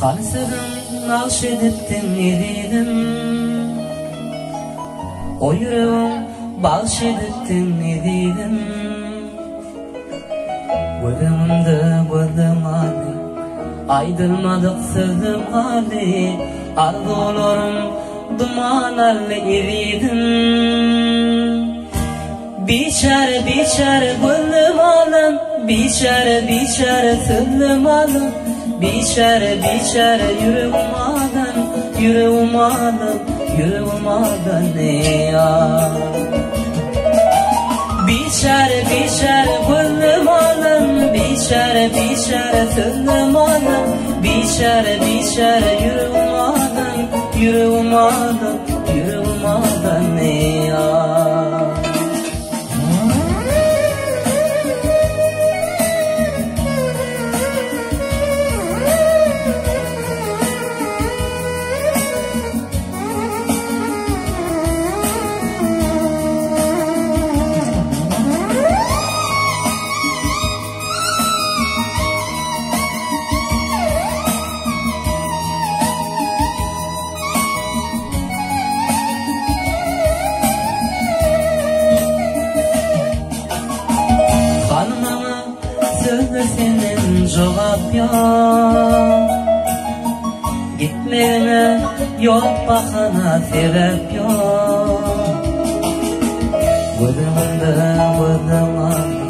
Kalsırın nakşedettin edidim, o yüreğim bağışedettin edidim. Gözümde gözüm hali, aydırmadık sözüm hali, arzularım dumanarlı eridim. Biçare biçare gönlüm alım, biçare biçare sözüm alım, biçare biçare yüreğim alım, yüreğim alım, yüreğim alım ne ya. Biçare biçare gönlüm alım, biçare biçare sözüm alım, biçare biçare yüreğim alım, yüreğim alım, yüreğim alım ne ya. Sözde senin cevap yok, gitmene yok bakana sebep yok. Gözümde gözüm ağrı,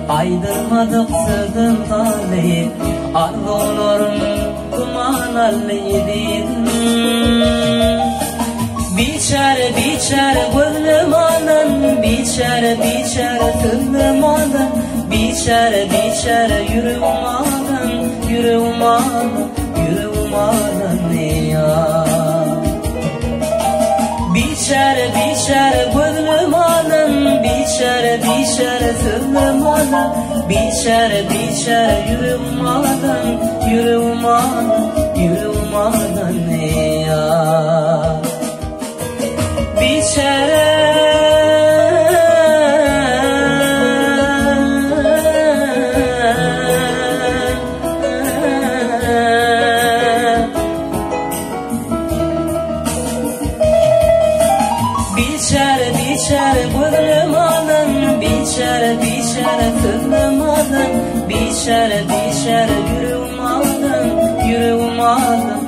aydırmadık sözüm hali, arzularım dumanarlı edidim. Biçare biçare gönlüm alın, biçare biçare sözüm alın, biçare biçare yüreğim alın, yüreğim alın, yüreğim alın ne ya. Biçare biçare gönlüm alın, biçare biçare sözüm alın, biçare biçare yüreğim alın, yüreğim alın, yüreğim alın ne ya. Biçare biçare biçare gönlüm alın, biçare biçare sözüm alın, biçare biçare yüreğim alın, yüreğim alın,